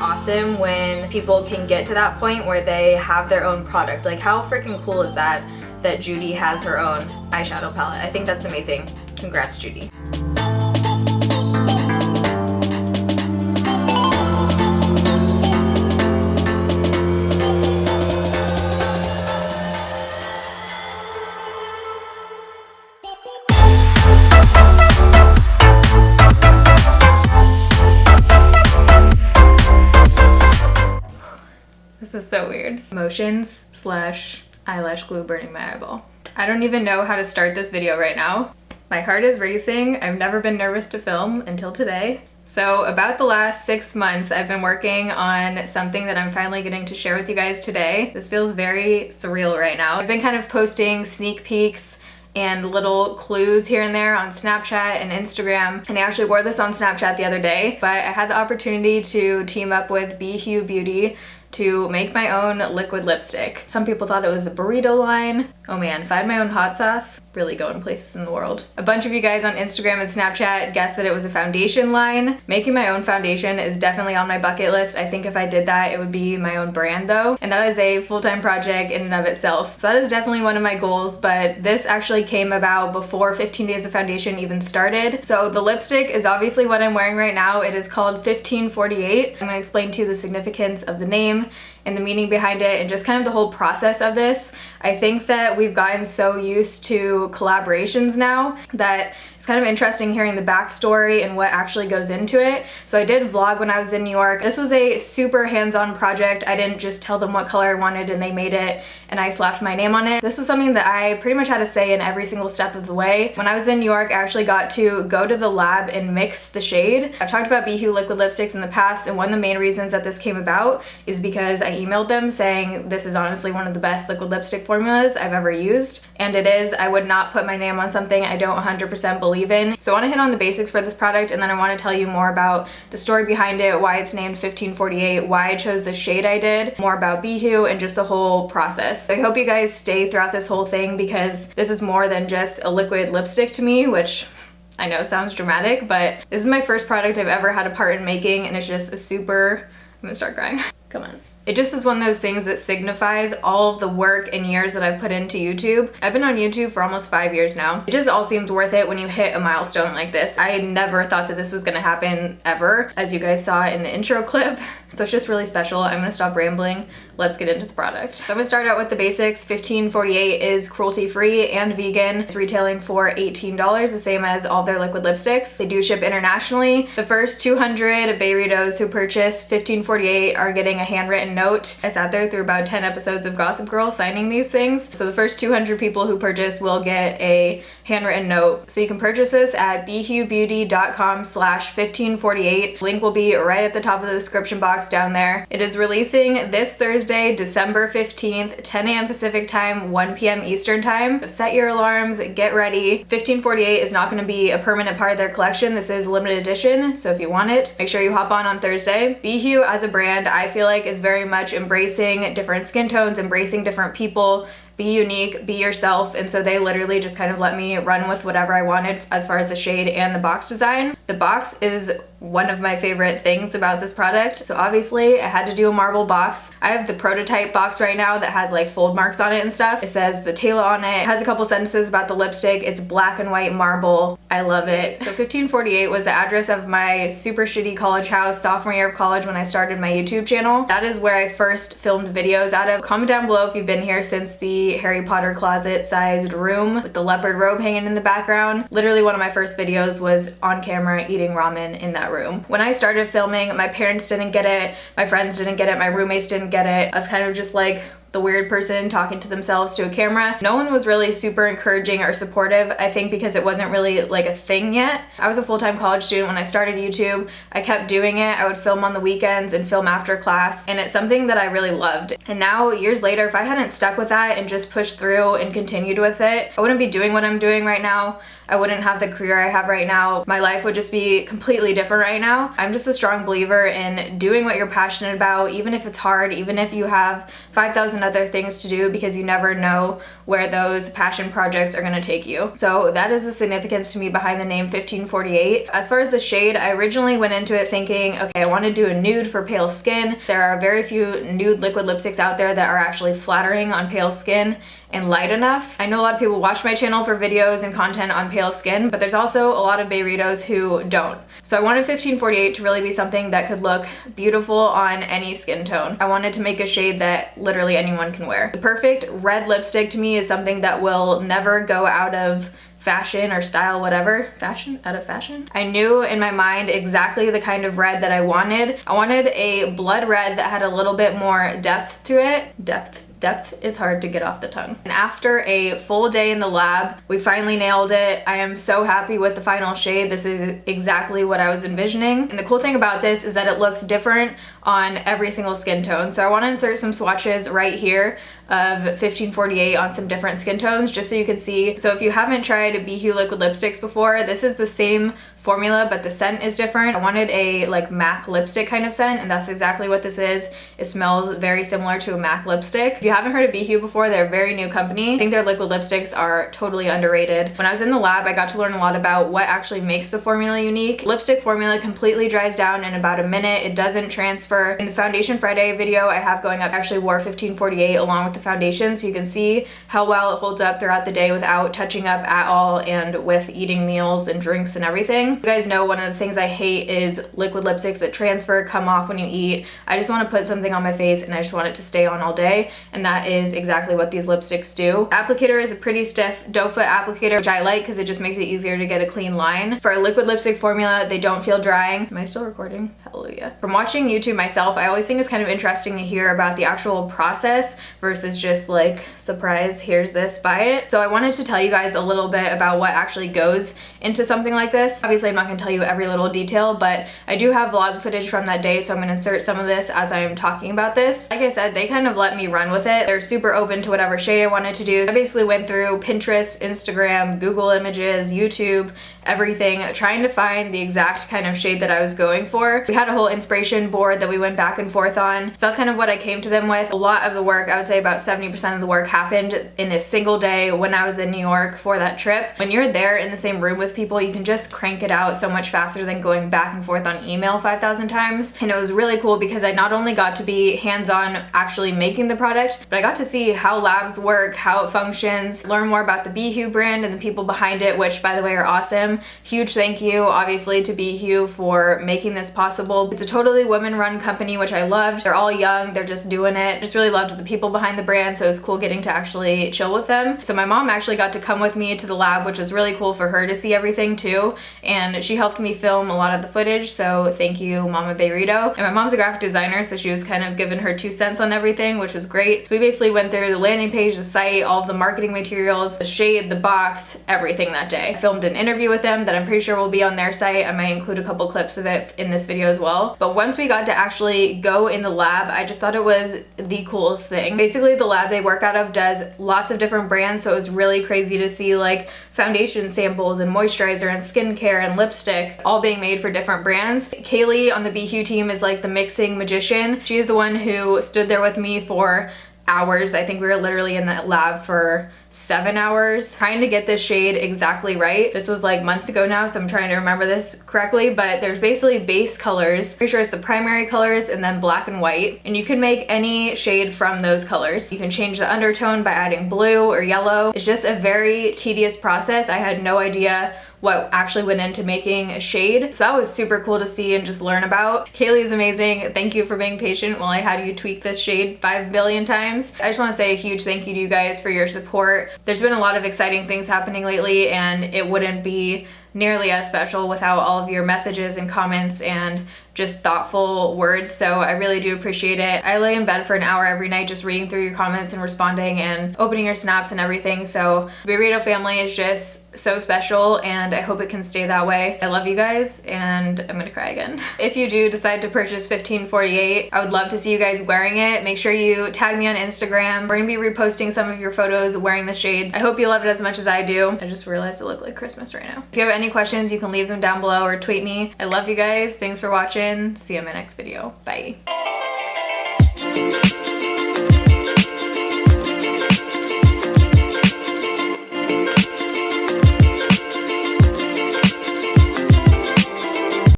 awesome when people can get to that point where they have their own product. Like, how freaking cool is that Judy has her own eyeshadow palette? I think that's amazing. Congrats, Judy. This is so weird. Motions / eyelash glue burning my eyeball. I don't even know how to start this video right now. My heart is racing. I've never been nervous to film until today. So about the last 6 months, I've been working on something that I'm finally getting to share with you guys today. This feels very surreal right now. I've been kind of posting sneak peeks and little clues here and there on Snapchat and Instagram. And I actually wore this on Snapchat the other day, but I had the opportunity to team up with BeHue Beauty to make my own liquid lipstick. Some people thought it was a burrito line. Oh man, if I had my own hot sauce, really going places in the world. A bunch of you guys on Instagram and Snapchat guessed that it was a foundation line. Making my own foundation is definitely on my bucket list. I think if I did that, it would be my own brand though. And that is a full-time project in and of itself. So that is definitely one of my goals, but this actually came about before 15 Days of Foundation even started. So the lipstick is obviously what I'm wearing right now. It is called 1548. I'm gonna explain to you the significance of the name and the meaning behind it and just kind of the whole process of this. I think that we've gotten so used to collaborations now that it's kind of interesting hearing the backstory and what actually goes into it. So I did vlog when I was in New York. This was a super hands-on project. I didn't just tell them what color I wanted and they made it and I slapped my name on it. This was something that I pretty much had to say in every single step of the way. When I was in New York, I actually got to go to the lab and mix the shade. I've talked about BeHue liquid lipsticks in the past, and one of the main reasons that this came about is because I emailed them saying this is honestly one of the best liquid lipstick formulas I've ever used. And it is. I would not put my name on something I don't 100% believe in. So I want to hit on the basics for this product, and then I want to tell you more about the story behind it, why it's named 1548, why I chose the shade I did, more about BeHue, and just the whole process. So I hope you guys stay throughout this whole thing because this is more than just a liquid lipstick to me, which I know sounds dramatic, but this is my first product I've ever had a part in making, and it's just a super... I'm gonna start crying. Come on. It just is one of those things that signifies all of the work and years that I've put into YouTube. I've been on YouTube for almost 5 years now. It just all seems worth it when you hit a milestone like this. I never thought that this was gonna happen ever, as you guys saw in the intro clip. So it's just really special. I'm gonna stop rambling. Let's get into the product. So I'm gonna start out with the basics. 1548 is cruelty-free and vegan. It's retailing for $18, the same as all their liquid lipsticks. They do ship internationally. The first 200 Bayritos who purchase 1548 are getting a handwritten note. I sat there through about 10 episodes of Gossip Girl signing these things. So the first 200 people who purchase will get a handwritten note. So you can purchase this at behuebeauty.com/1548. Link will be right at the top of the description box down there. It is releasing this Thursday, December 15th, 10 a.m. Pacific time, 1 p.m. Eastern time. So set your alarms, get ready. 1548 is not gonna be a permanent part of their collection. This is limited edition, so if you want it, make sure you hop on Thursday. BeHue as a brand, I feel like is very much embracing different skin tones, embracing different people. Be unique, be yourself, and so they literally just kind of let me run with whatever I wanted as far as the shade and the box design. The box is one of my favorite things about this product. So obviously I had to do a marble box. I have the prototype box right now that has like fold marks on it and stuff. It says the Taylor on it. It has a couple sentences about the lipstick. It's black and white marble. I love it. So 1548 was the address of my super shitty college house, sophomore year of college when I started my YouTube channel. That is where I first filmed videos out of. Comment down below if you've been here since the Harry Potter closet sized room with the leopard robe hanging in the background. Literally one of my first videos was on camera eating ramen in that room. When I started filming, my parents didn't get it, my friends didn't get it, my roommates didn't get it. I was kind of just like the weird person talking to themselves to a camera. No one was really super encouraging or supportive, I think because it wasn't really like a thing yet. I was a full-time college student when I started YouTube. I kept doing it. I would film on the weekends and film after class, and it's something that I really loved. And now, years later, if I hadn't stuck with that and just pushed through and continued with it, I wouldn't be doing what I'm doing right now. I wouldn't have the career I have right now. My life would just be completely different right now. I'm just a strong believer in doing what you're passionate about, even if it's hard, even if you have 5,000 and other things to do because you never know where those passion projects are going to take you. So that is the significance to me behind the name 1548. As far as the shade, I originally went into it thinking, okay, I want to do a nude for pale skin. There are very few nude liquid lipsticks out there that are actually flattering on pale skin and light enough. I know a lot of people watch my channel for videos and content on pale skin, but there's also a lot of Beeritos who don't. So I wanted 1548 to really be something that could look beautiful on any skin tone. I wanted to make a shade that literally anyone can wear. The perfect red lipstick to me is something that will never go out of fashion or style, whatever. Fashion? Out of fashion? I knew in my mind exactly the kind of red that I wanted. I wanted a blood red that had a little bit more depth to it. Depth is hard to get off the tongue. And after a full day in the lab, we finally nailed it. I am so happy with the final shade. This is exactly what I was envisioning. And the cool thing about this is that it looks different on every single skin tone. So I want to insert some swatches right here of 1548 on some different skin tones just so you can see. So if you haven't tried BeeHue liquid lipsticks before, this is the same formula, but the scent is different. I wanted a like MAC lipstick kind of scent, and that's exactly what this is. It smells very similar to a MAC lipstick. If you haven't heard of BeeHue before, they're a very new company. I think their liquid lipsticks are totally underrated. When I was in the lab, I got to learn a lot about what actually makes the formula unique. Lipstick formula completely dries down in about a minute. It doesn't transfer. In the Foundation Friday video I have going up, I actually wore 1548 along with the foundation, so you can see how well it holds up throughout the day without touching up at all and with eating meals and drinks and everything. You guys know one of the things I hate is liquid lipsticks that transfer, come off when you eat. I just want to put something on my face and I just want it to stay on all day, and that is exactly what these lipsticks do. Applicator is a pretty stiff doe foot applicator, which I like because it just makes it easier to get a clean line. For a liquid lipstick formula, they don't feel drying. Am I still recording? Hallelujah. From watching YouTube myself, I always think it's kind of interesting to hear about the actual process versus just like, surprise, here's this, buy it. So I wanted to tell you guys a little bit about what actually goes into something like this. Obviously, I'm not going to tell you every little detail, but I do have vlog footage from that day, so I'm going to insert some of this as I am talking about this. Like I said, they kind of let me run with it. They're super open to whatever shade I wanted to do. I basically went through Pinterest, Instagram, Google Images, YouTube, everything, trying to find the exact kind of shade that I was going for. We had a whole inspiration board that we went back and forth on, so that's kind of what I came to them with. A lot of the work, I would say about 70% of the work, happened in a single day when I was in New York for that trip. When you're there in the same room with people, you can just crank it out so much faster than going back and forth on email 5,000 times. And it was really cool because I not only got to be hands-on actually making the product, but I got to see how labs work, how it functions, learn more about the BeeHue brand and the people behind it, which by the way are awesome. Huge thank you obviously to BeeHue for making this possible. It's a totally women-run company, which I loved. They're all young, they're just doing it. Just really loved the people behind the brand, so it was cool getting to actually chill with them. So my mom actually got to come with me to the lab, which was really cool for her to see everything too, and she helped me film a lot of the footage, so thank you, Mama Beerito. And my mom's a graphic designer, so she was kind of giving her 2 cents on everything, which was great. So we basically went through the landing page, the site, all of the marketing materials, the shade, the box, everything that day. I filmed an interview with them that I'm pretty sure will be on their site. I might include a couple clips of it in this video as well. But once we got to actually go in the lab, I just thought it was the coolest thing. Basically, the lab they work out of does lots of different brands, so it was really crazy to see like foundation samples and moisturizer and skincare and lipstick all being made for different brands. Kaylee on the BeeHue team is like the mixing magician. She is the one who stood there with me for hours. I think we were literally in that lab for 7 hours trying to get this shade exactly right. This was like months ago now, so I'm trying to remember this correctly, but there's basically base colors. Pretty sure it's the primary colors and then black and white, and you can make any shade from those colors. You can change the undertone by adding blue or yellow. It's just a very tedious process. I had no idea what actually went into making a shade. So that was super cool to see and just learn about. Kaylee is amazing. Thank you for being patient while I had you tweak this shade 5 billion times. I just want to say a huge thank you to you guys for your support. There's been a lot of exciting things happening lately, and it wouldn't be nearly as special without all of your messages and comments and just thoughtful words, so I really do appreciate it. I lay in bed for an hour every night just reading through your comments and responding and opening your snaps and everything, so Beerito family is just so special, and I hope it can stay that way. I love you guys, and I'm gonna cry again. If you do decide to purchase 1548, I would love to see you guys wearing it. Make sure you tag me on Instagram. We're gonna be reposting some of your photos wearing the shades. I hope you love it as much as I do. I just realized it looked like Christmas right now. If you have any questions, you can leave them down below or tweet me. I love you guys. Thanks for watching. See you in my next video. Bye.